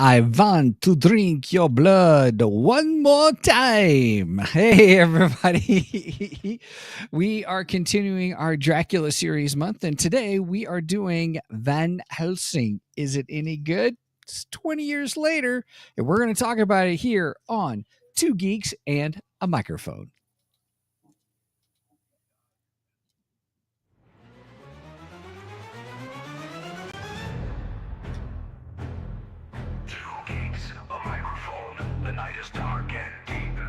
I want to drink your blood one more time. Hey, everybody. We are continuing our Dracula series month, and today we are doing Van Helsing. Is it any good? It's 20 years later, and we're going to talk about it here on Two Geeks and a Microphone. The night is dark and deep.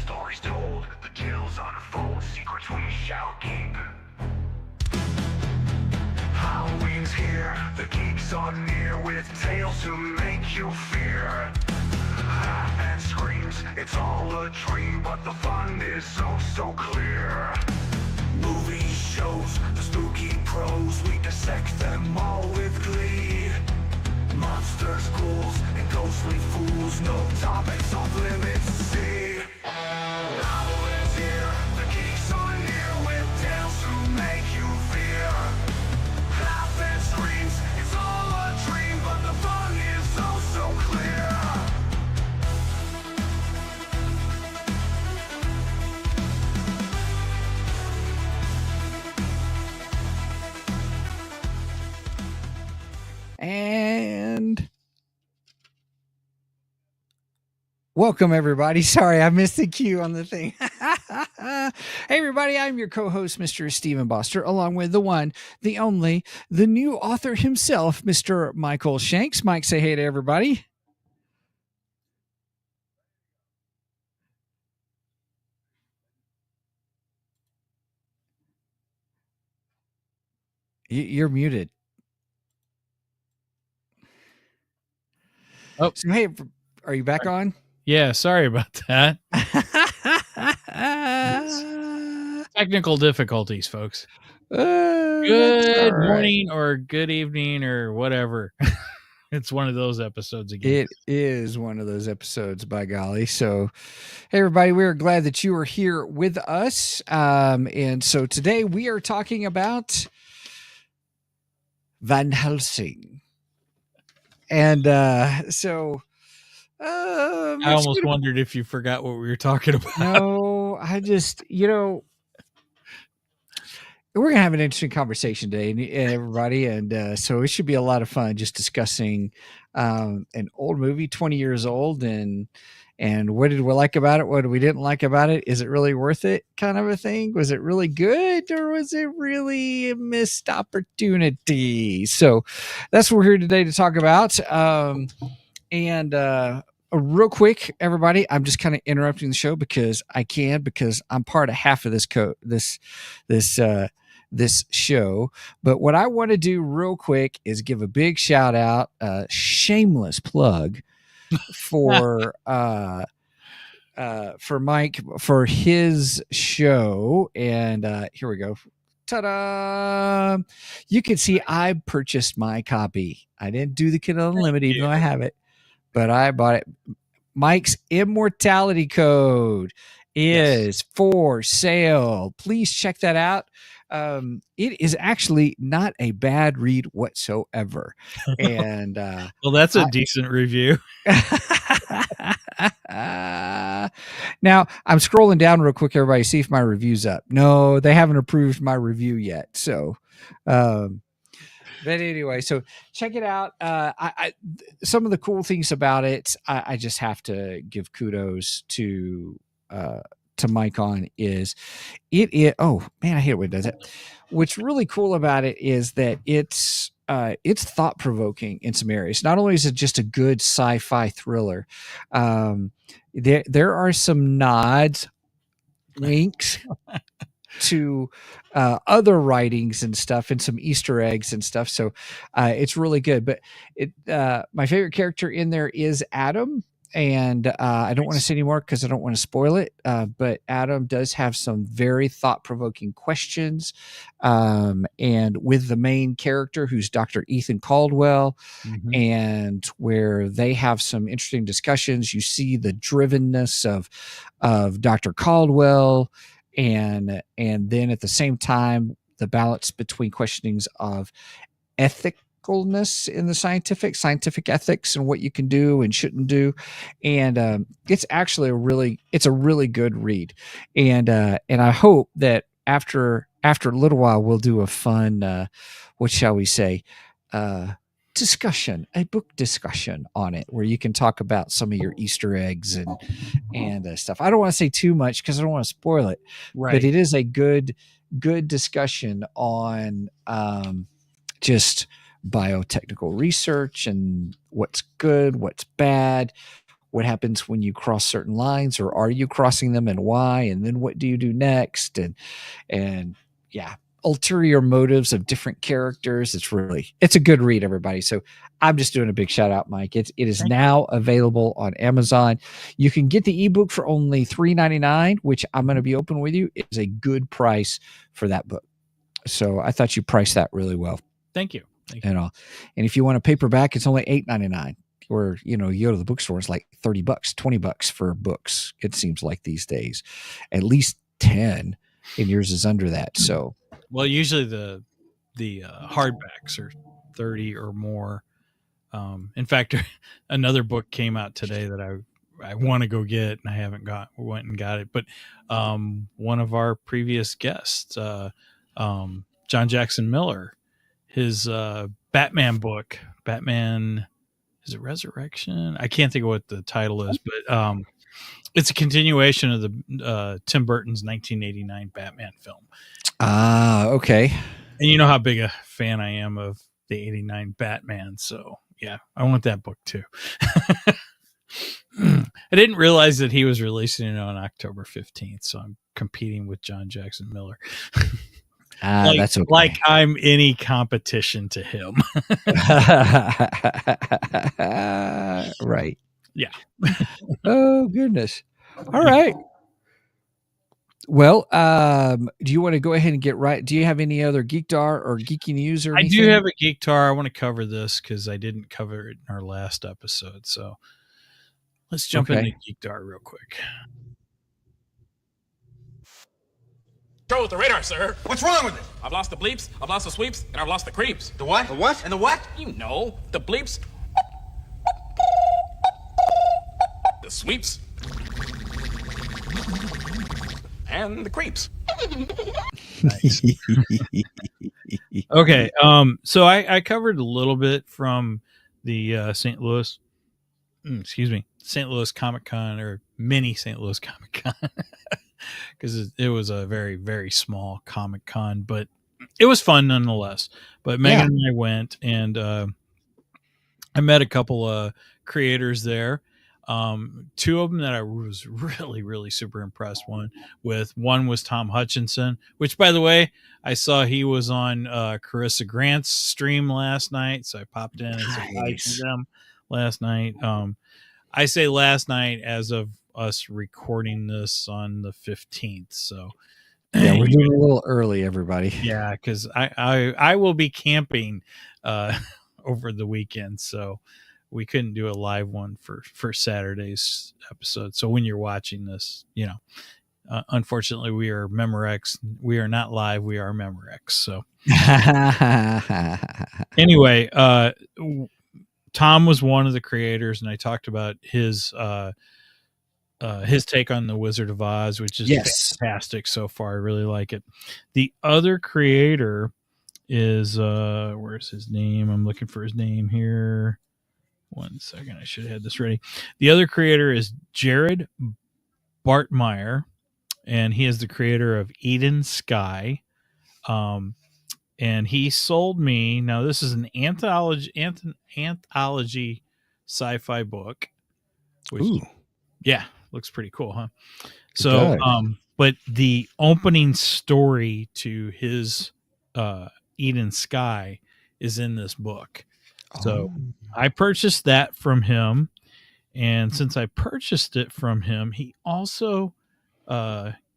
Stories told, the tales unfold, secrets we shall keep. Halloween's here, the geeks are near, with tales to make you fear. Laugh and screams, it's all a dream, but the fun is so clear. Movies, shows, the spooky pros, we dissect them all with glee. Monsters, ghouls, and ghostly fools, no topics off limits, see. Halloween's here, the geeks are near, with tales to make you fear. Laugh and screams, it's all a dream, but the fun is so clear. And welcome, everybody. Sorry, I missed the cue on the thing. Hey, everybody. I'm your co-host, Mr. Stephen Boster, along with the one, the only, the new author himself, Mr. Michael Shanks. Mike, say hey to everybody. You're muted. Oh, so, hey, are you back on? Yeah, sorry about that. Technical difficulties, folks. Good morning or good evening or whatever. It's one of those episodes again. It is one of those episodes, by golly. So, hey, everybody, we're glad that you are here with us. And so today we are talking about Van Helsing. And I almost wondered if you forgot what we were talking about. No, I just, we're going to have an interesting conversation today, everybody. And so it should be a lot of fun just discussing an old movie, 20 years old, and what did we like about it? What we didn't like about it? Is it really worth it? Kind of a thing. Was it really good, or was it really a missed opportunity? So that's what we're here today to talk about. Real quick, everybody, I'm just kind of interrupting the show because I'm part of half of this show. But what I want to do real quick is give a big shout out, shameless plug for Mike for his show. And here we go. Ta-da! You can see I purchased my copy. I didn't do the Kindle Unlimited, even though I have it, but I bought it. Mike's Immortality Code is for sale. Please check that out. It is actually not a bad read whatsoever. And well, that's a decent review. Now I'm scrolling down real quick, everybody, see if my review's up. No, they haven't approved my review yet. So, but anyway, so check it out. Some of the cool things about it, I just have to give kudos to Mike on is it. Oh man, I hate it when it does it. What's really cool about it is that it's thought provoking in some areas. Not only is it just a good sci-fi thriller, there are some nods, winks to other writings and stuff, and some Easter eggs and stuff. So it's really good. But my favorite character in there is Adam. And I don't want to say any more because I don't want to spoil it. But Adam does have some very thought-provoking questions. And with the main character, who's Dr. Ethan Caldwell, and where they have some interesting discussions. You see the drivenness of Dr. Caldwell, and then at the same time, the balance between questionings of ethics technicalness in the scientific ethics and what you can do and shouldn't do. And it's actually a really good read. And I hope that after a little while, we'll do a fun, what shall we say, a book discussion on it, where you can talk about some of your Easter eggs and stuff. I don't want to say too much because I don't want to spoil it, but it is a good discussion on just biotechnical research and what's good, what's bad, what happens when you cross certain lines, or are you crossing them, and why, and then what do you do next, and yeah, ulterior motives of different characters. It's a good read, everybody. So I'm just doing a big shout out, Mike. It is now available on Amazon. You can get the ebook for only $3.99, which I'm going to be open with you, is a good price for that book. So I thought you priced that really well. Thank you. And if you want a paperback, it's only $8.99. Or, you go to the bookstore, it's like $30, $20 for books. It seems like these days, at least 10, and yours is under that. So, well, usually the hardbacks are 30 or more. In fact, another book came out today that I want to go get, and I haven't went and got it. But one of our previous guests, John Jackson Miller, his Batman book, Batman, is it Resurrection? I can't think of what the title is, but it's a continuation of the Tim Burton's 1989 Batman film. Okay. And you know how big a fan I am of the 89 Batman. So yeah, I want that book too. I didn't realize that he was releasing it on October 15th. So I'm competing with John Jackson Miller. That's okay. Like I'm any competition to him. Right. Yeah. Oh, goodness. All right. Well, do you want to go ahead and get right? Do you have any other Geekdar or Geeky News or anything? I do have a Geektar. I want to cover this because I didn't cover it in our last episode. So let's jump into Geekdar real quick. Control with the radar, sir. What's wrong with it? I've lost the bleeps, I've lost the sweeps, and I've lost the creeps. The what? The what? And the what? You know, the bleeps, the sweeps, and the creeps. Nice. Okay, so I covered a little bit from the St. Louis Comic Con, or mini St. Louis Comic Con, because it was a very, very small Comic Con, but it was fun nonetheless. But Megan and I went, and I met a couple of creators there. Two of them that I was really, really super impressed with. One was Tom Hutchinson, which, by the way, I saw he was on Carissa Grant's stream last night, so I popped in and said hi to them last night. I say last night as of us recording this on the 15th, so yeah, we're doing a little early, everybody. Yeah, because I will be camping over the weekend, so we couldn't do a live one for Saturday's episode. So when you're watching this, unfortunately, we are Memorex. We are not live. We are Memorex. So anyway, Tom was one of the creators, and I talked about his take on the Wizard of Oz, which is fantastic so far. I really like it. The other creator is where's his name? I'm looking for his name here. 1 second. I should have had this ready. The other creator is Jared Bartmeyer, and he is the creator of Eden Sky. And he sold me, now this is an anthology sci-fi book, which looks pretty cool, huh? So but the opening story to his Eden Sky is in this book. So I purchased that from him, and since I purchased it from him, he also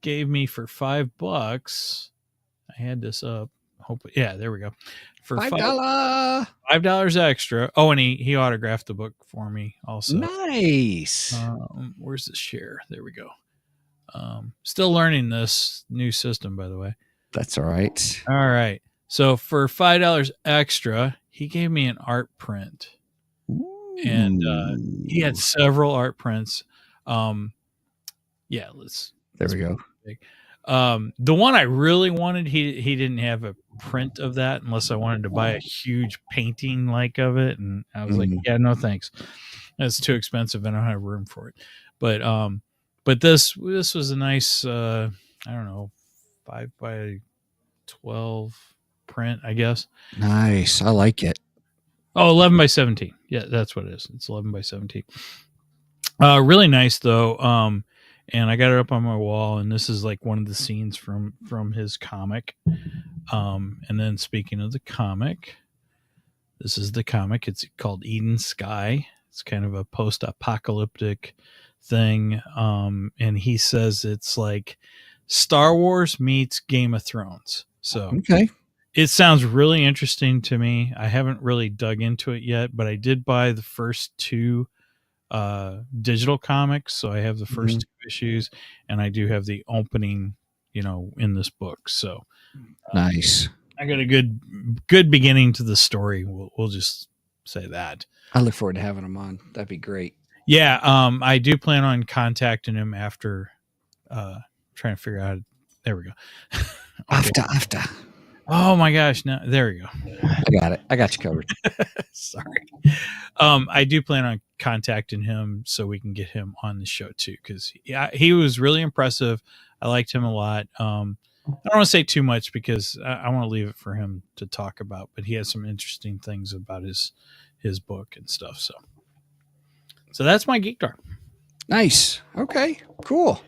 gave me for $5. I had this up. There we go. For $5 extra. Oh, and he autographed the book for me also. Nice. Where's the share? There we go. Still learning this new system, by the way. That's all right. All right. So for $5 extra, he gave me an art print, and he had several art prints. Yeah, There we go. The one I really wanted, he didn't have a print of that unless I wanted to buy a huge painting like of it, and I was like, yeah, no thanks, that's too expensive and I don't have room for it. But this was a nice I don't know, 5x12 print, I guess. Nice. I like it. Oh, 11x17. Yeah, that's what it is. It's 11x17. Really nice though. And I got it up on my wall, and this is like one of the scenes from his comic. And then speaking of the comic, this is the comic. It's called Eden Sky. It's kind of a post-apocalyptic thing. And he says it's like Star Wars meets Game of Thrones. So Okay. it sounds really interesting to me. I haven't really dug into it yet, but I did buy the first 2 digital comics, so I have the first 2 issues, and I do have the opening, in this book. So Nice. I got a good beginning to the story. We'll just say that. I look forward to having him on. That'd be great. Yeah, I do plan on contacting him after trying to figure out. There we go. Okay. After. Oh my gosh! Now there we go. I got it. I got you covered. Sorry. I do plan on contacting him so we can get him on the show too, because he was really impressive. I liked him a lot. I don't want to say too much because I want to leave it for him to talk about, but he has some interesting things about his book and stuff. So that's my Geek Dark. Nice. Okay. Cool.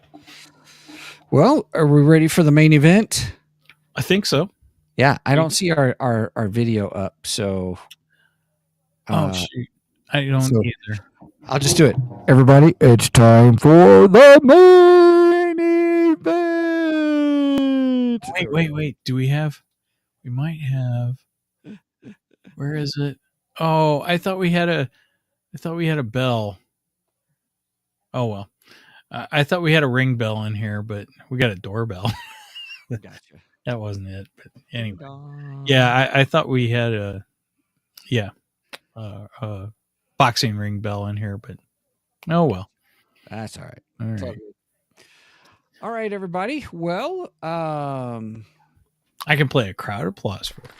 Well, are we ready for the main event? I think so. Yeah, I don't see our video up, so Shoot. I don't either. I'll just do it. Everybody, it's time for the main event. Wait. We might have. Where is it? Oh, I thought we had a bell. Oh well. I thought we had a ring bell in here, but we got a doorbell. Gotcha. That wasn't it. But anyway. Yeah, I thought we had a boxing ring bell in here, but oh well. That's all right. All It's all right. good. All right, everybody. Well, I can play a crowd applause for it.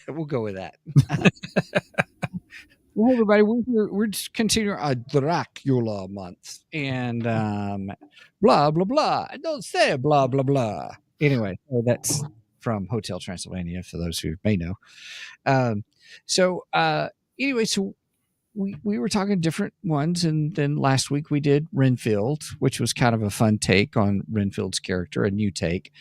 we'll go with that. Well, everybody, we're just continuing our Dracula month, and blah blah blah. Don't say blah blah blah. Anyway, so that's from Hotel Transylvania for those who may know. Anyway, so we were talking different ones, and then last week we did Renfield, which was kind of a fun take on Renfield's character, a new take.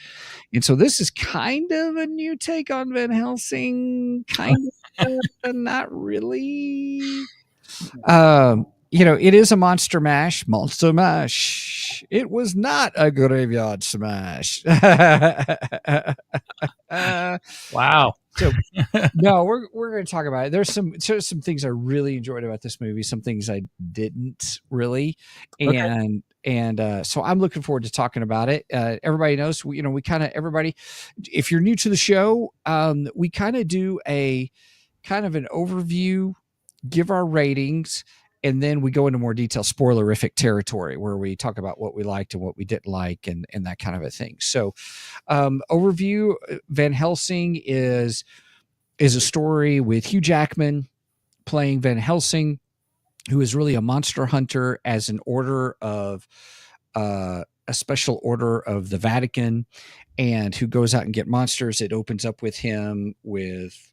And so this is kind of a new take on Van Helsing, kind of, not really. It is a monster mash. It was not a graveyard smash. Wow. So no, we're going to talk about it. There's some things I really enjoyed about this movie, some things I didn't really, and so I'm looking forward to talking about it. Everybody knows, we kind of, everybody, if you're new to the show, we kind of do a kind of an overview, give our ratings, and then we go into more detail, spoilerific territory, where we talk about what we liked and what we didn't like, and that kind of a thing. So, overview: Van Helsing is a story with Hugh Jackman playing Van Helsing, who is really a monster hunter as an order of a special order of the Vatican, and who goes out and get monsters. It opens up with him with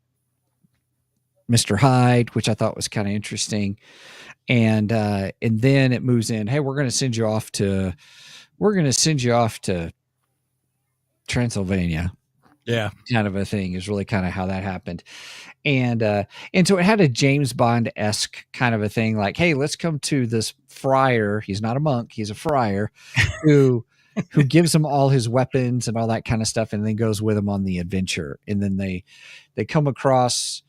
Mr. Hyde, which I thought was kind of interesting. And then it moves in. Hey, we're going to send you off to Transylvania. Yeah. Kind of a thing is really kind of how that happened. And so it had a James Bond-esque kind of a thing, like, hey, let's come to this friar. He's not a monk. He's a friar who gives him all his weapons and all that kind of stuff, and then goes with him on the adventure. And then they come across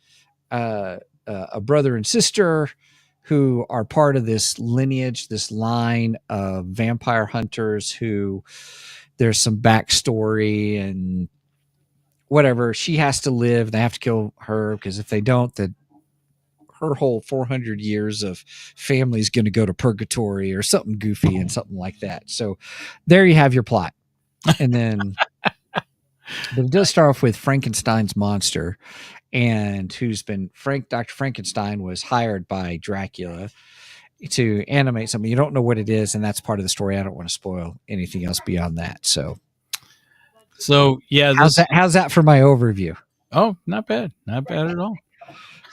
a brother and sister who are part of this lineage, this line of vampire hunters who there's some backstory and whatever. She has to live. They have to kill her because if they don't, then her whole 400 years of family is going to go to purgatory or something goofy and something like that. So there you have your plot. And then but it does start off with Frankenstein's monster, and Dr. Frankenstein was hired by Dracula to animate something. You don't know what it is, and that's part of the story. I don't want to spoil anything else beyond that. So yeah, how's that for my overview? Oh, not bad at all.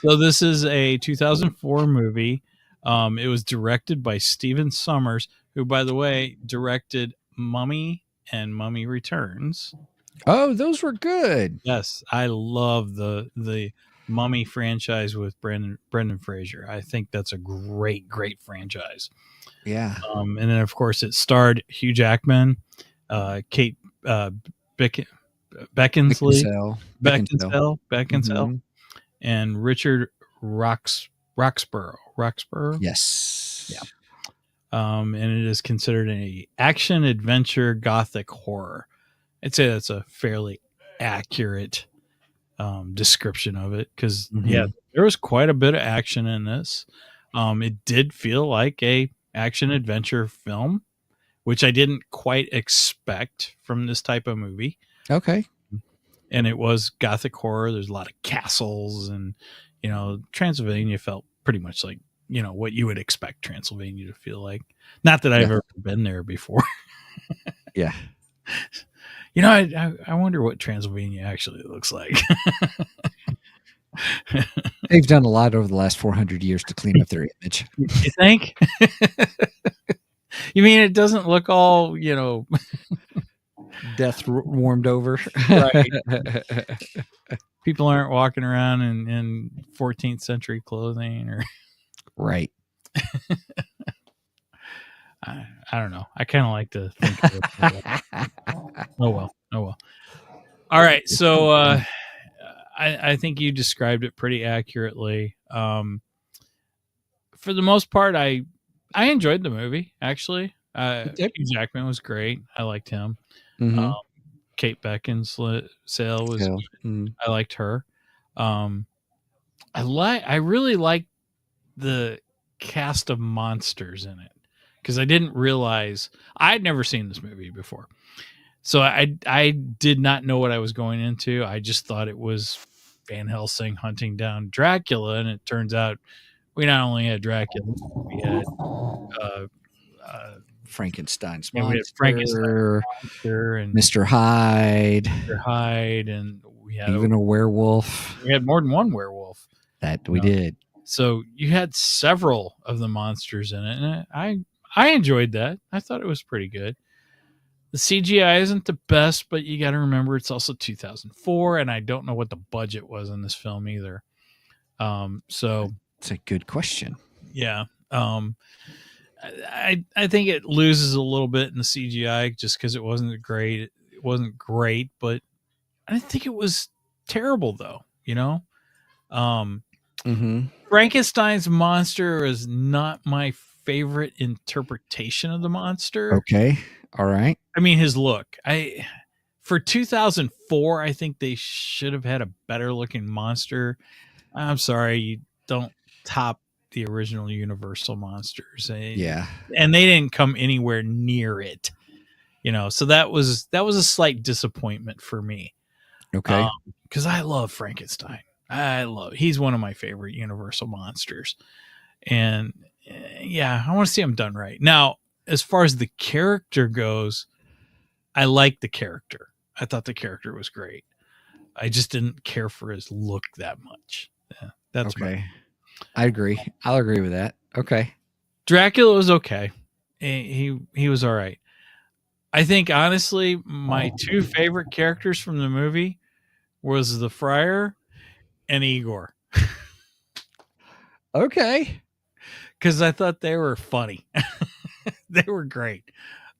So this is a 2004 movie. It was directed by Stephen Sommers, who, by the way, directed Mummy and Mummy Returns. Oh, those were good. Yes, I love the Mummy franchise with Brendan Fraser. I think that's a great franchise. Yeah. And then of course it starred Hugh Jackman, Kate Beckinsale, Mm-hmm. and Richard Roxburgh. Yes. Yeah. And it is considered an action adventure gothic horror. I'd say that's a fairly accurate description of it because yeah, there was quite a bit of action in this. It did feel like a action adventure film, which I didn't quite expect from this type of movie. Okay. And it was gothic horror. There's a lot of castles, and Transylvania felt pretty much like what you would expect Transylvania to feel like. Not that I've ever been there before. Yeah. I wonder what Transylvania actually looks like. They've done a lot over the last 400 years to clean up their image. You think? You mean it doesn't look all, death warmed over? Right. People aren't walking around in 14th century clothing or right. I don't know. I kind of like to think of it. Oh well. All right. So I think you described it pretty accurately. For the most part, I enjoyed the movie, actually. Hugh Jackman was great. I liked him. Mm-hmm. Kate Beckinsale was I liked her. I really liked the cast of monsters in it because I didn't realize I'd never seen this movie before. So I did not know what I was going into. I just thought it was Van Helsing hunting down Dracula, and it turns out we not only had Dracula, we had Frankenstein's we monster, had Frankenstein monster and Mr. Hyde, and we had even a werewolf. We had more than one werewolf. That we did. So you had several of the monsters in it, and I enjoyed that. I thought it was pretty good. The CGI isn't the best, but you got to remember it's also 2004, and I don't know what the budget was in this film either. So it's a good question. Yeah. I think it loses a little bit in the CGI just because it wasn't great. It wasn't great, but I didn't think it was terrible though. Frankenstein's monster is not my favorite interpretation of the monster. Okay. All right. I mean, his look. For 2004, I think they should have had a better looking monster. I'm sorry, you don't top the original Universal monsters. Yeah. And they didn't come anywhere near it. So that was a slight disappointment for me. Okay. Because I love Frankenstein. He's one of my favorite Universal monsters. And yeah, I want to see him done right. Now, as far as the character goes, I like the character. I thought the character was great. I just didn't care for his look that much. Yeah, that's okay. I agree. I'll agree with that. Okay. Dracula was okay. He was all right. I think honestly, my two favorite characters from the movie was the Friar and Igor. Okay. Because I thought they were funny. They were great.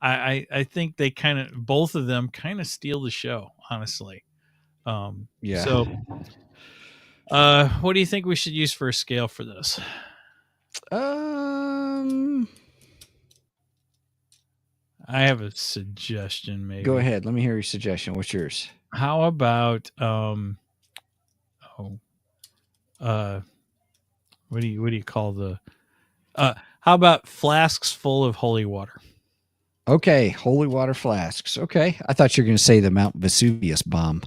I think they both of them kind of steal the show, honestly. Yeah. So, what do you think we should use for a scale for this? Um, I have a suggestion, maybe. go ahead. Let me hear your suggestion. What's yours? How about what do you call the how about flasks full of holy water? Okay, holy water flasks. Okay, I thought you were going to say the Mount Vesuvius bomb,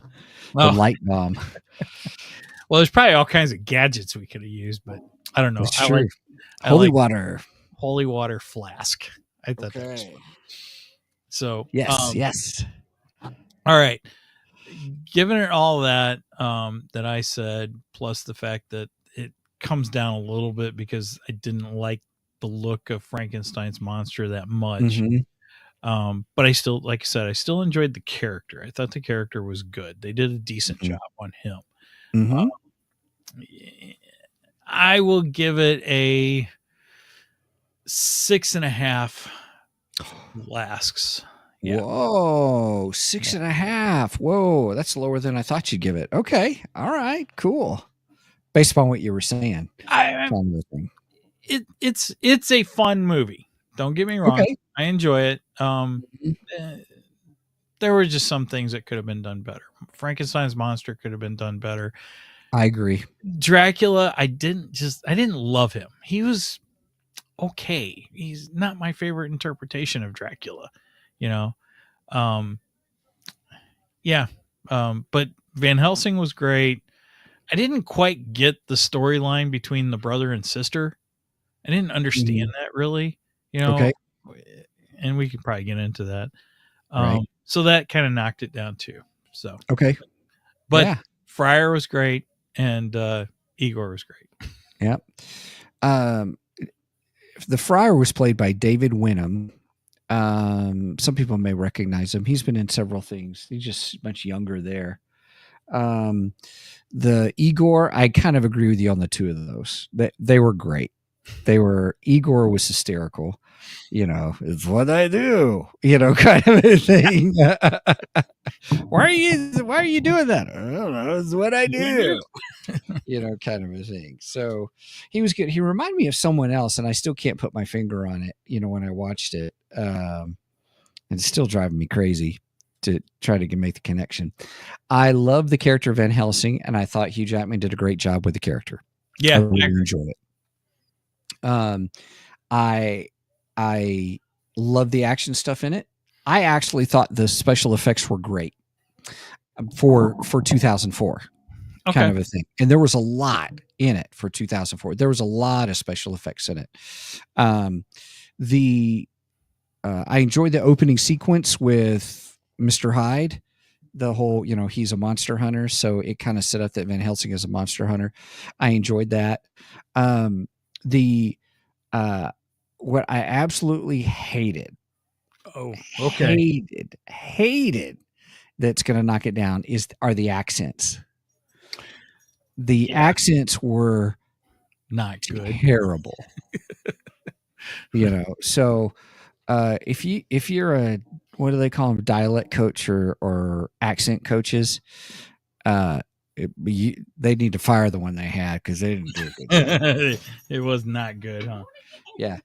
the Oh, light bomb. well, there's probably all kinds of gadgets we could have used, but I don't know. That's I true. like Holy water. holy water flask. I thought that was Okay. fun. So Yes, yes. all right. Given it all that that I said, plus the fact that it comes down a little bit because I didn't like the look of Frankenstein's monster that much. Mhm. But I still, like I said, I still enjoyed the character. I thought the character was good. They did a decent Mhm. job on him. Mhm. I will give it a 6.5 flasks. Yeah. Whoa, 6.5. Whoa, that's lower than I thought you'd give it. Okay, all right, cool. Based upon what you were saying, I, kind of a thing. it's a fun movie. Don't get me wrong. Okay. I enjoy it. Mhm. There were just some things that could have been done better. Frankenstein's monster could have been done better. I agree. Dracula, I didn't love him. He was okay. He's not my favorite interpretation of Dracula, you know. Yeah. But Van Helsing was great. I didn't quite get the storyline between the brother and sister. I didn't understand that really, you know. Okay. And we could probably get into that. Right. So that kind of knocked it down too. So Okay. but Yeah. Fryer was great and Igor was great. Yep. The friar was played by David Wenham. Some people may recognize him. He's been in several things. He's just much younger there. The Igor, I kind of agree with you on the two of those. They were great. Igor was hysterical. You know, it's what I do. You know, kind of a thing. Why are you doing that? I don't know. It's what I do. You know, kind of a thing. So he was good. He reminded me of someone else, and I still can't put my finger on it. You know, when I watched it, and it's still driving me crazy to try to make the connection. I love the character of Van Helsing, and I thought Hugh Jackman did a great job with the character. Yeah, I really enjoyed it. I love the action stuff in it. I actually thought the special effects were great for 2004. okay. Kind of a thing. And there was a lot in it for 2004. There was a lot of special effects in it. I enjoyed the opening sequence with Mr. Hyde. The whole, you know, he's a monster hunter, so it kind of set up that Van Helsing is a monster hunter. I enjoyed that. What I absolutely hated, hated that's going to knock it down are the accents. The accents were not good. Terrible. You know, so if you're a, what do they call them, dialect coach or accent coaches, they need to fire the one they had because they didn't do a good job. It was not good, huh? Yeah,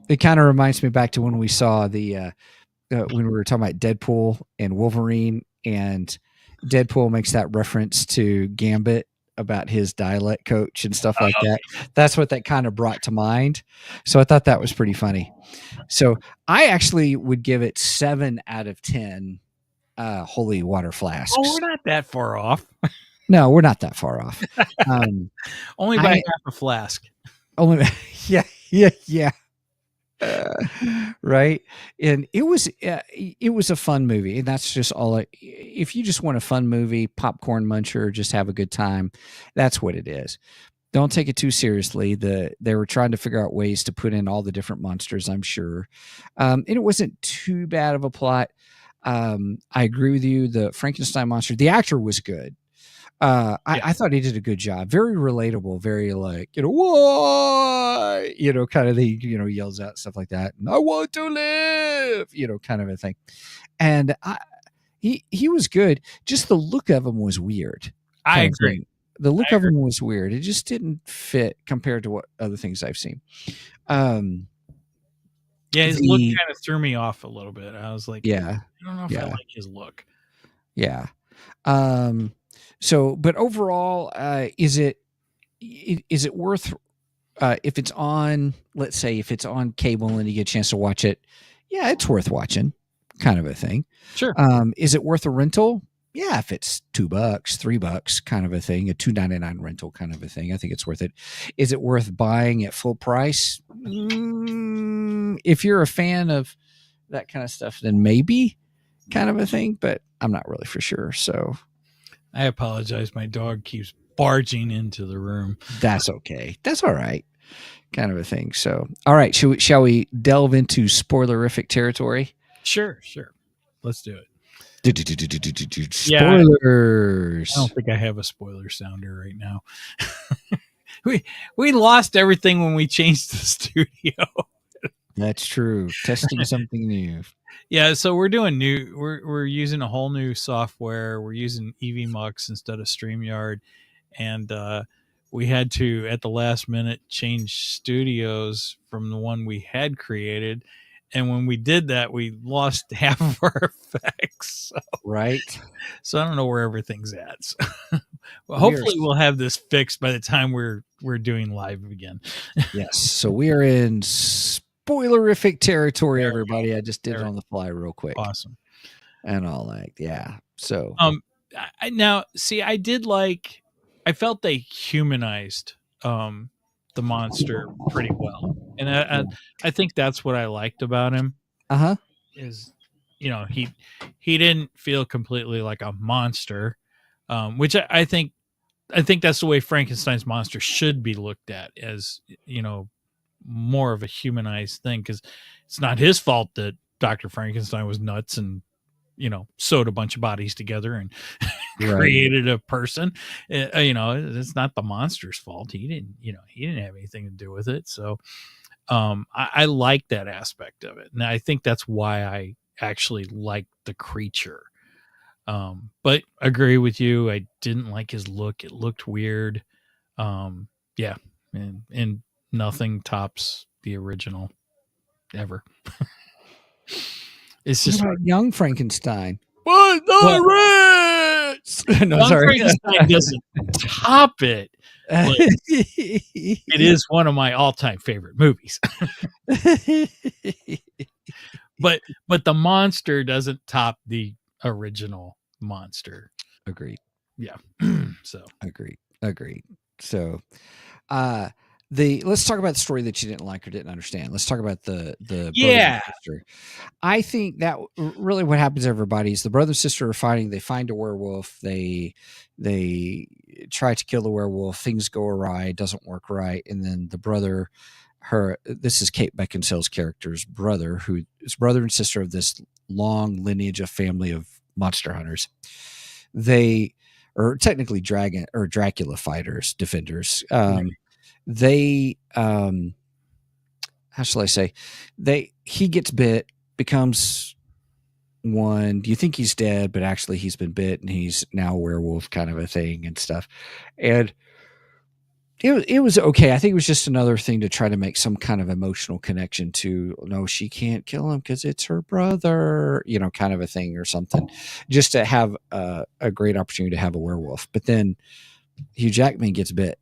it kind of reminds me back to when we saw the when we were talking about Deadpool and Wolverine, and Deadpool makes that reference to Gambit about his dialect coach and stuff like that. That's what that kind of brought to mind. So I thought that was pretty funny. So I actually would give it 7 out of 10 holy water flasks. Oh, we're not that far off. No, we're not that far off. Only by half a flask. Only, yeah. Right. And it was a fun movie, and that's just all. If you just want a fun movie, popcorn muncher, just have a good time, that's what it is. Don't take it too seriously. They were trying to figure out ways to put in all the different monsters, I'm sure, and it wasn't too bad of a plot. I agree with you. The Frankenstein monster, the actor was good. I thought he did a good job. Very relatable, very like, you know, whoa, you know, kind of the, you know, yells out stuff like that. And I want to live, you know, kind of a thing. And he was good. Just the look of him was weird. I agree. The look of him was weird. It just didn't fit compared to what other things I've seen. Yeah, his look kind of threw me off a little bit. I was like, Yeah. I don't know if I like his look. Yeah. So, but overall, is it worth, if it's on, let's say if it's on cable and you get a chance to watch it, yeah, it's worth watching, kind of a thing. Sure. Is it worth a rental? Yeah, if it's $2, $3 kind of a thing, a $2.99 rental kind of a thing, I think it's worth it. Is it worth buying at full price? If you're a fan of that kind of stuff, then maybe, kind of a thing, but I'm not really for sure. So I apologize. My dog keeps barging into the room. That's okay. That's all right. Kind of a thing. So, all right. Shall we delve into spoilerific territory? Sure. Let's do it. Spoilers. I don't think I have a spoiler sounder right now. we lost everything when we changed the studio. That's true. Testing something new. Yeah, so we're doing new. We're using a whole new software. We're using EVMux instead of StreamYard, and we had to at the last minute change studios from the one we had created. And when we did that, we lost half of our effects. Right. So I don't know where everything's at. So well, hopefully we'll have this fixed by the time we're doing live again. Yes. So we are in spoilerific territory, everybody. I just did it on the fly real quick. Awesome. And all that. Yeah. So now see, I felt they humanized the monster pretty well. And I think that's what I liked about him. Is, he didn't feel completely like a monster, which I think that's the way Frankenstein's monster should be looked at, as, more of a humanized thing, because it's not his fault that Dr. Frankenstein was nuts and, sewed a bunch of bodies together and created a person. It's not the monster's fault. He didn't have anything to do with it. So I like that aspect of it. And I think that's why I actually like the creature. But agree with you. I didn't like his look. It looked weird. Yeah. And nothing tops the original ever. It's just young Frankenstein. But the Ritz! No, sorry. Frankenstein doesn't top it. But it is one of my all-time favorite movies. but the monster doesn't top the original monster. Agreed. Yeah. So agreed. So let's talk about the story that you didn't like or didn't understand. Let's talk about the brother and sister. I think that really what happens to everybody is the brother and sister are fighting. They find a werewolf. They try to kill the werewolf. Things go awry. It doesn't work right. And then the brother, this is Kate Beckinsale's character's brother, who is brother and sister of this long lineage of family of monster hunters. They are technically Dracula fighters, defenders. They how shall I say, he gets bit, becomes one. You think he's dead, but actually he's been bit and he's now a werewolf, kind of a thing and stuff. And it was okay. I think it was just another thing to try to make some kind of emotional connection to, no, she can't kill him because it's her brother, kind of a thing or something, just to have a great opportunity to have a werewolf. But then Hugh Jackman gets bit,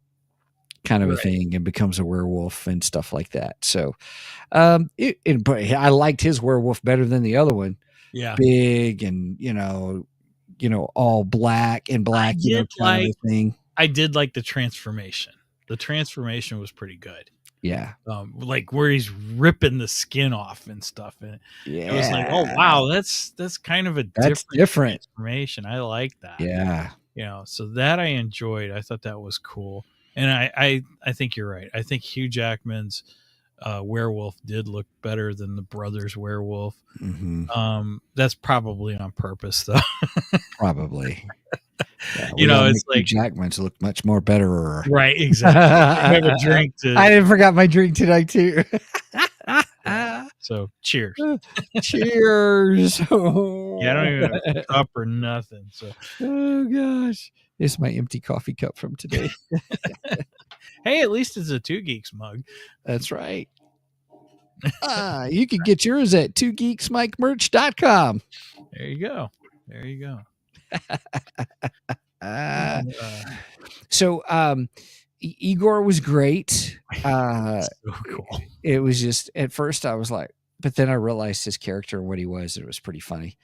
kind of a thing, and becomes a werewolf and stuff like that. So but I liked his werewolf better than the other one. Yeah. Big and, all black and black, kind of a thing. I did like the transformation. The transformation was pretty good. Yeah. Like where he's ripping the skin off and stuff. And it was like, oh wow, that's kind of a different transformation. I like that. Yeah. So that I enjoyed. I thought that was cool. And I think you're right. I think Hugh Jackman's werewolf did look better than the brother's werewolf. Mm-hmm. That's probably on purpose, though. Probably. Yeah, it's like Jackman's look much more better. Right, exactly. I have a drink. I didn't forget my drink tonight too. So cheers. Cheers. Yeah, I don't even have a cup or nothing. So oh gosh. It's my empty coffee cup from today. Hey, at least it's a Two Geeks mug. That's right. You can get yours at 2geeksmikemerch.com. There you go. There you go. Uh, so Igor was great. So cool. It was just at first I was like, but then I realized his character and what he was. It was pretty funny.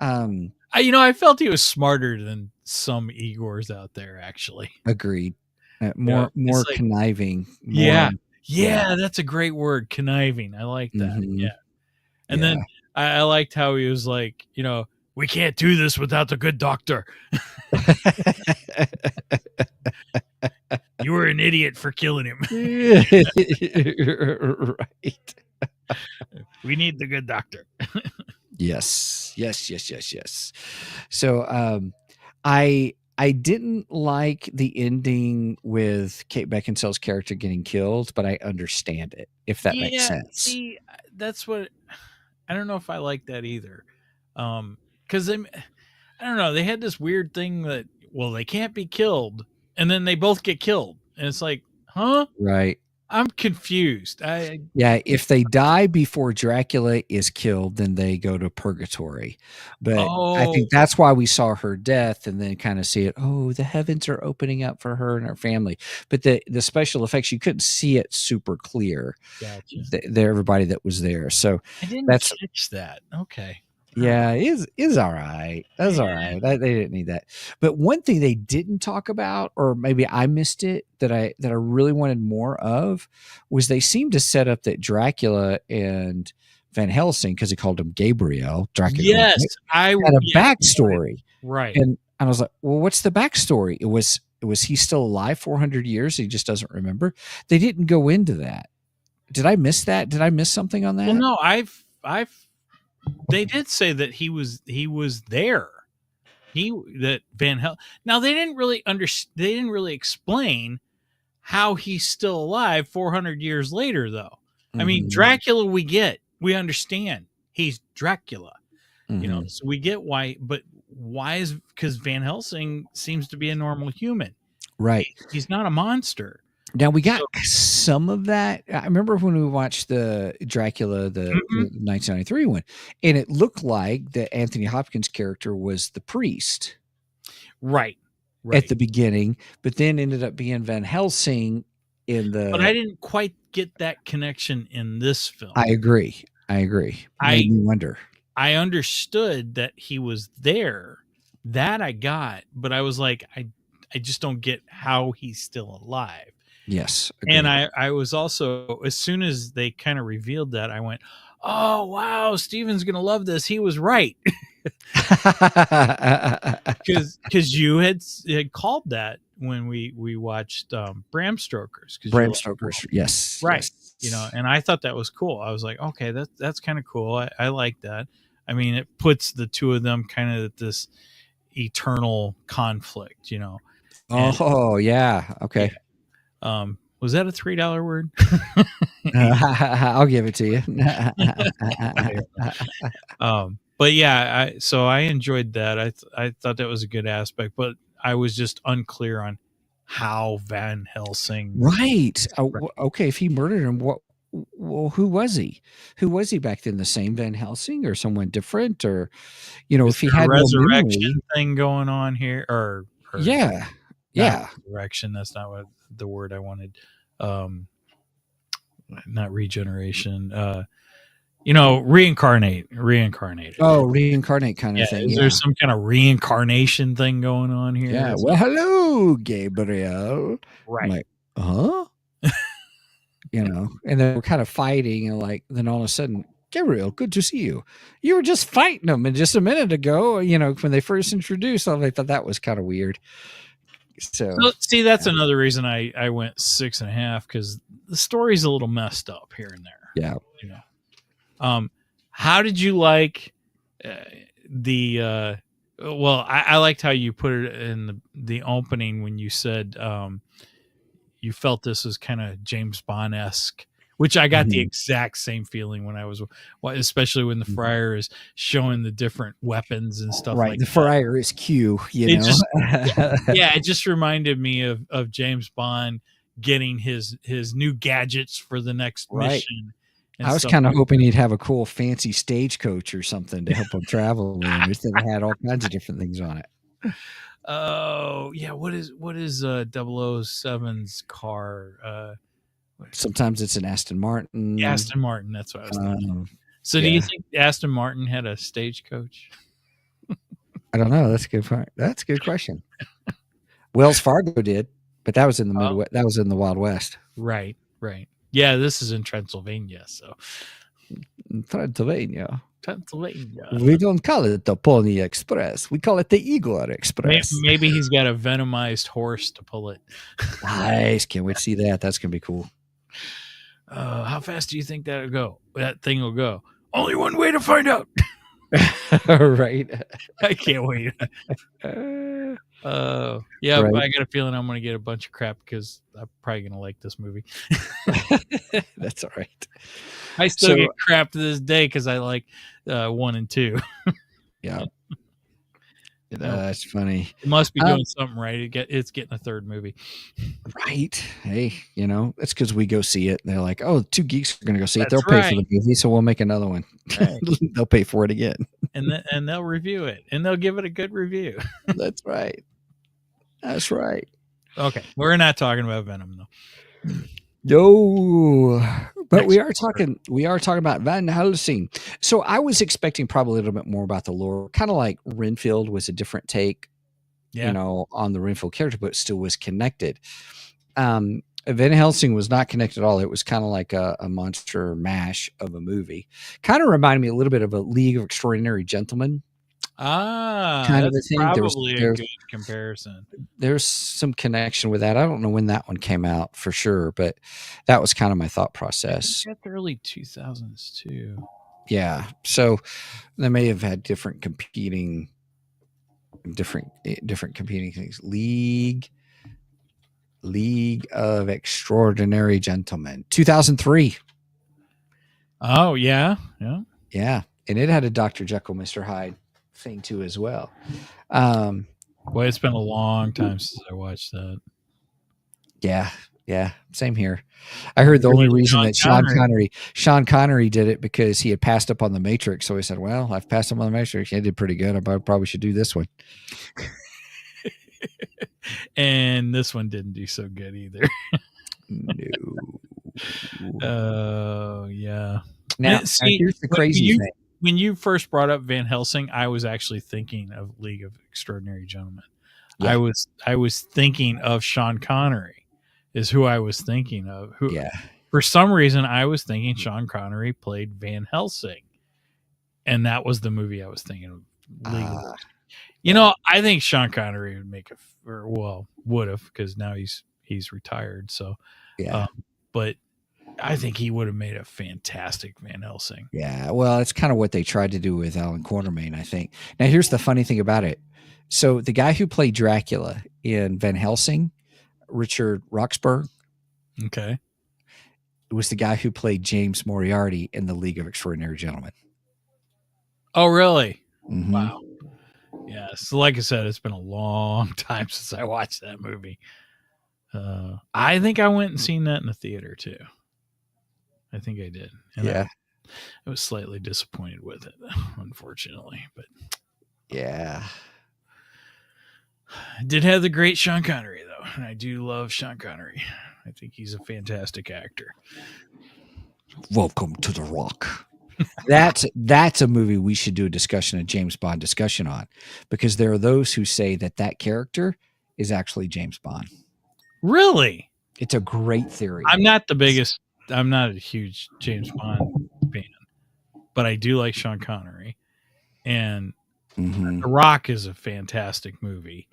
I felt he was smarter than some Igors out there. Actually, Agreed. More like, conniving. Yeah, that's a great word, conniving. I like that. Mhm. Yeah, and then I liked how he was like, we can't do this without the good doctor. You were an idiot for killing him. Right. We need the good doctor. Yes. So I didn't like the ending with Kate Beckinsale's character getting killed, but I understand it, if that makes sense. See, that's what I don't know if I like that either. Because I don't know, they had this weird thing that, well, they can't be killed, and then they both get killed, and it's like, huh? Right. I'm confused. If they die before Dracula is killed, then they go to purgatory. But I think that's why we saw her death and then kind of see it. Oh, the heavens are opening up for her and her family. But the special effects, you couldn't see it super clear. Gotcha. Everybody that was there. So I didn't catch that. Okay. Yeah, is all right. That's all right. They didn't need that. But one thing they didn't talk about, or maybe I missed it, that I really wanted more of, was they seemed to set up that Dracula and Van Helsing, because he called him Gabriel, Dracula, had a backstory, right? And I was like, well, what's the backstory? It was he still alive 400 years? He just doesn't remember. They didn't go into that. Did I miss that? Did I miss something on that? Well, no, I've. They did say that he was there. That Van Helsing. Now they didn't really They didn't really explain how he's still alive 400 years later, though. I mean, Dracula, we understand he's Dracula. So we get why. But why is because Van Helsing seems to be a normal human, right? He's not a monster. Now we got some of that. I remember when we watched the Dracula, the 1993 one, and it looked like the Anthony Hopkins character was the priest, right, at the beginning, but then ended up being Van Helsing in the. But I didn't quite get that connection in this film. I agree. Made me wonder. I understood that he was there. That I got, but I was like, I just don't get how he's still alive. Yes. Agreed. And I was also, as soon as they kind of revealed that, I went, oh, wow, Steven's going to love this. He was right. Because you had called that when we watched Bram Stoker's. Bram Stoker's, yes. Right. Yes. And I thought that was cool. I was like, okay, that's kind of cool. I like that. I mean, it puts the two of them kind of at this eternal conflict, Oh, yeah. Okay. Yeah. Was that a $3 word? I'll give it to you. But yeah, so I enjoyed that. I thought that was a good aspect, but I was just unclear on how Van Helsing. Right. Okay. If he murdered him, who was he? Who was he back then? The same Van Helsing or someone different? Or, if he had a resurrection thing going on here, or yeah. Resurrection. That's not what the word I wanted. Not regeneration. Reincarnate. Oh, reincarnate kind of thing. Is there some kind of reincarnation thing going on here? Yeah. Well, hello, Gabriel. Right. I'm like, huh? And then we're kind of fighting, and then all of a sudden, Gabriel, good to see you. You were just fighting them, and just a minute ago, when they first introduced them, I thought that was kind of weird. So see, that's another reason I went 6.5, because the story's a little messed up here and there. Yeah. How did you like the? Well, I liked how you put it in the opening when you said you felt this was kind of James Bond-esque which I got the Mhm. exact same feling when I was, especially when the friar is showing the different weapons and stuff Right. like The that. friar is Q, you It know. just, yeah, it just reminded me of James Bond getting his new gadgets for the next Right. mission and I was stuff kind of like hoping he'd have a cool fancy stagecoach or something to help him travel in. Instead, it had all kinds of different things on it. Oh yeah, what is 007's car? Sometimes it's an Aston Martin. Aston Martin. That's what I was thinking. Um, So, do you yeah. think Aston Martin had a stagecoach? I don't know. That's a good point. That's a good question. Wells Fargo did, but that was in the Oh. Midwest. That was in the Wild West. Right. Yeah, this is in Transylvania, so Pennsylvania. Pennsylvania. We don't call it the Pony Express. We call it the Igor Express. Maybe he's got a venomized horse to pull it. Nice. Can't wait to see that. That's going to be cool. How fast do you think that thing will go? Only one way to find out. Right. I can't wait. Yeah, Right. I got a feeling I'm going to get a bunch of crap because I'm probably going to like this movie. That's all right. I still get crap to this day because I like 1 and 2. Yeah. That's funny. It must be doing something right. It's getting a third movie. Right. Hey, that's because we go see it. They're like, oh, 2 geeks are going to go see it. That's They'll pay right. for the movie, so we'll make another one. Right. They'll pay for it again. And they'll review it. And they'll give it a good review. That's right. That's right. Okay. We're not talking about Venom, though. No, but we are talking about Van Helsing. So I was expecting probably a little bit more about the lore, kind of like Renfield was a different take, on the Renfield character, but still was connected. Van Helsing was not connected at all. It was kind of like a monster mash of a movie. Kind of reminded me a little bit of a League of Extraordinary Gentlemen. Kind of a thing. Probably a good comparison. There's some connection with that. I don't know when that one came out for sure, but that was kind of my thought process. I think the early 2000s too. Yeah, so they may have had different competing things. League of Extraordinary Gentlemen, 2003. Oh yeah, and it had a Dr. Jekyll, Mr. Hyde thing too as well. Boy, it's been a long time since I watched that. Yeah, same here. I heard the only reason that Sean Connery did it because he had passed up on The Matrix. So he said, well, I've passed up on The Matrix. I did pretty good. I probably should do this one. And this one didn't do so good either. No. Oh, yeah. Now, here's the crazy thing. When you first brought up Van Helsing, I was actually thinking of League of Extraordinary Gentlemen. Yeah. I was thinking of Sean Connery is who I was thinking of. For some reason, I was thinking Sean Connery played Van Helsing. And that was the movie I was thinking of. I think Sean Connery would have, because now he's retired. So, but I think he would have made a fantastic Van Helsing. Yeah, well, it's kind of what they tried to do with Alan Quatermain, I think. Now, here's the funny thing about it. So the guy who played Dracula in Van Helsing, Richard Roxburgh, was the guy who played James Moriarty in the League of Extraordinary Gentlemen. Oh, really? Mm-hmm. Wow. Yeah, so like I said, it's been a long time since I watched that movie. I think I went and seen that in the theater too. I think I did. And I was slightly disappointed with it, unfortunately. But yeah, I did have the great Sean Connery though, and I do love Sean Connery. I think he's a fantastic actor. Welcome to the Rock. That's a movie we should do a James Bond discussion on, because there are those who say that character is actually James Bond. Really? It's a great theory. I'm not a huge James Bond fan, but I do like Sean Connery, and The Rock is a fantastic movie.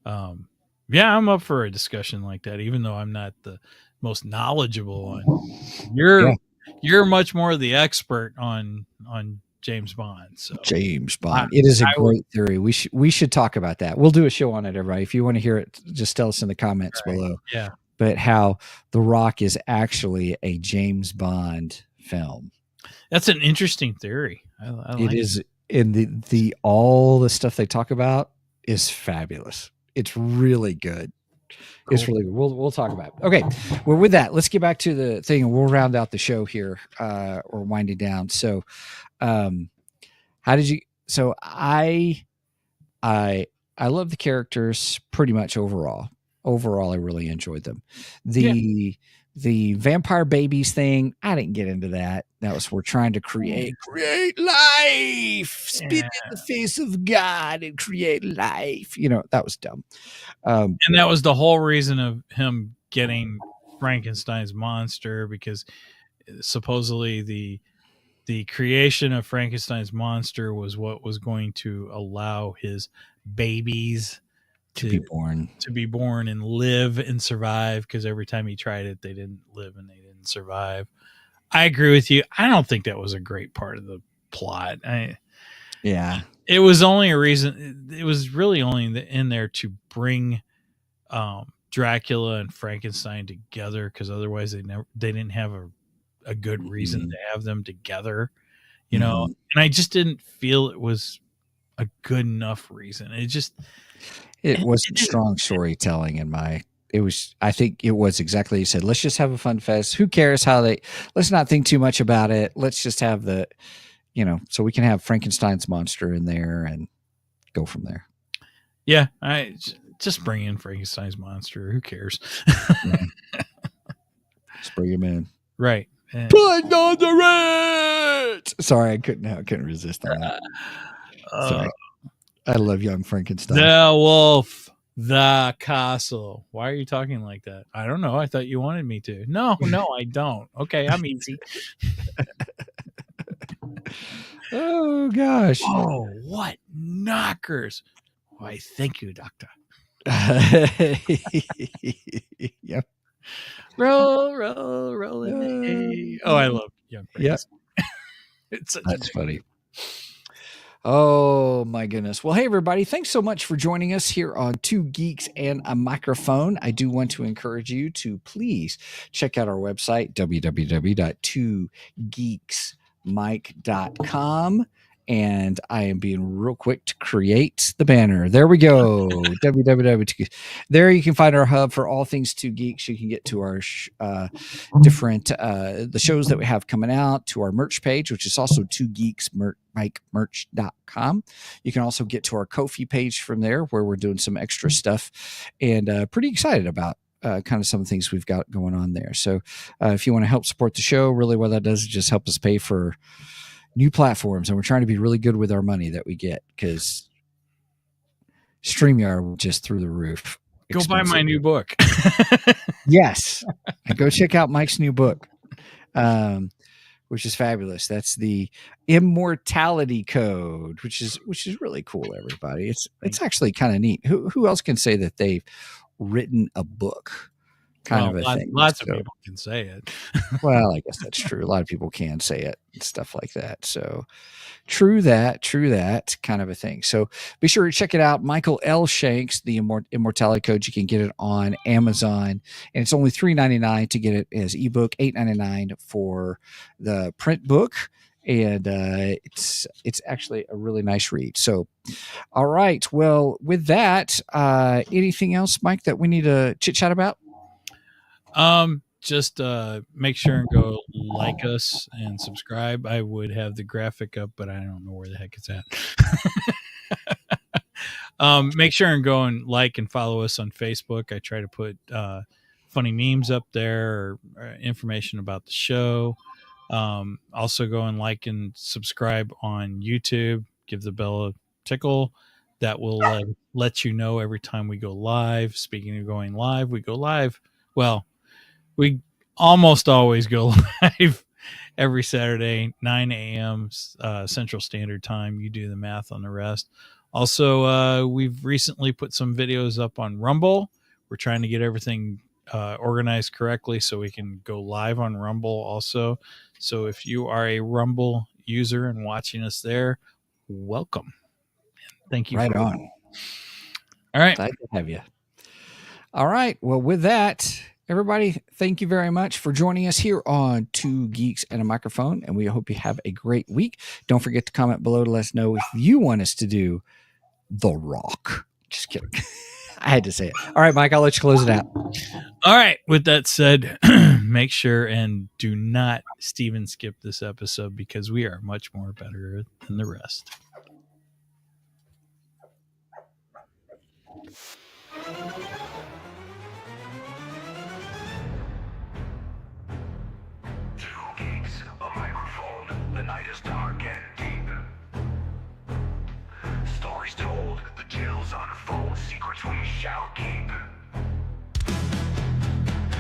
Yeah, I'm up for a discussion like that, even though I'm not the most knowledgeable on. You're much more the expert on James Bond. So James Bond. It is a great theory. We should talk about that. We'll do a show on it, everybody. If you want to hear it, just tell us in the comments below. Yeah. but how The Rock is actually a James Bond film. That's an interesting theory. I It like is in the all the stuff they talk about is fabulous. It's really good. It's Cool. really good. We'll talk about it. Okay. Well, with that, let's get back to the thing and we'll round out the show here. Or winding down. So how did you so I love the characters pretty much overall. Overall, I really enjoyed them. The vampire babies thing, I didn't get into that. That was we're trying to create life, spit in the face of God and create life. That was dumb. And that was the whole reason of him getting Frankenstein's monster, because supposedly the creation of Frankenstein's monster was what was going to allow his babies to be born and live and survive, because every time he tried it, they didn't live and they didn't survive. I agree with you. I don't think that was a great part of the plot. Yeah. It was only a reason. It was really only in there to bring Dracula and Frankenstein together, because otherwise they didn't have a good reason to have them together, And I just didn't feel it was a good enough reason. It wasn't strong storytelling I think it was exactly you said. Let's just have a fun fest. Who cares let's not think too much about it. Let's just have so we can have Frankenstein's monster in there and go from there. Yeah. I just bring in Frankenstein's monster. Who cares? Just bring him in. Right. Put on the red. Sorry, I couldn't resist that. Sorry. I love young Frankenstein. The wolf, the castle. Why are you talking like that? I don't know. I thought you wanted me to. No, I don't. Okay, I'm easy. Oh, gosh. Oh, what knockers. Why, thank you, doctor. Yep. Roll in the hay. Oh, I love young Frankenstein. Yep. That's funny. Oh my goodness. Well, hey everybody, thanks so much for joining us here on Two Geeks and a Microphone. I do want to encourage you to please check out our website, www.twogeeksmike.com. And I am being real quick to create the banner. There we go. www. There you can find our hub for all things Two Geeks. You can get to our different the shows that we have coming out, to our merch page, which is also twogeeksmikemerch.com. You can also get to our Ko-fi page from there, where we're doing some extra stuff, and pretty excited about kind of some of the things we've got going on there. So if you want to help support the show, really what that does is just help us pay for new platforms, and we're trying to be really good with our money that we get, because StreamYard just through the roof. Go buy my new book. Yes, and go check out Mike's new book, which is fabulous. That's the Immortality Code, which is really cool. Everybody, it's actually kind of neat. Who else can say that they've written a book? Kind of a thing. Lots of people can say it. Well, I guess that's true. A lot of people can say it and stuff like that. So true that kind of a thing. So be sure to check it out. Michael L. Shanks, the Immortality Code. You can get it on Amazon, and it's only $3.99 to get it as ebook, $8.99 for the print book. And it's actually a really nice read. So, all right. Well, with that, anything else, Mike, that we need to chit chat about? Just make sure and go like us and subscribe. I would have the graphic up, but I don't know where the heck it's at. Make sure and go and like and follow us on Facebook. I try to put funny memes up there, or information about the show. Also go and like and subscribe on YouTube. Give the bell a tickle. That will let you know every time we go live. Speaking of going live, we go live. Well, we almost always go live every Saturday, 9 a.m. Central Standard Time. You do the math on the rest. Also, we've recently put some videos up on Rumble. We're trying to get everything organized correctly so we can go live on Rumble also. So if you are a Rumble user and watching us there, welcome. Thank you. Right on. All right. Glad to have you. All right. Well, with that, Everybody, thank you very much for joining us here on Two Geeks and a Microphone, and we hope you have a great week. Don't forget to comment below to let us know if you want us to do The Rock. Just kidding. I had to say it. All right, Mike, I'll let you close it out. All right. With that said, make sure and do not Steven skip this episode because we are much more better than the rest. Two geeks, a microphone. The night is dark and deep. Stories told, the tales unfold, secrets we shall keep.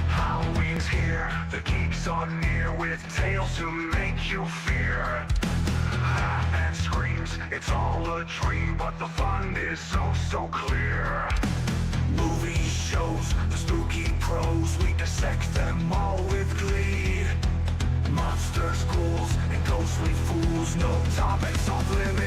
Halloween's here, the geeks are near with tales to make you fear. And screams, it's all a dream, but the fun is so clear. Movies, shows, the spooky pros, we dissect them all with glee. Monsters, ghouls, and ghostly fools, no topics off limits.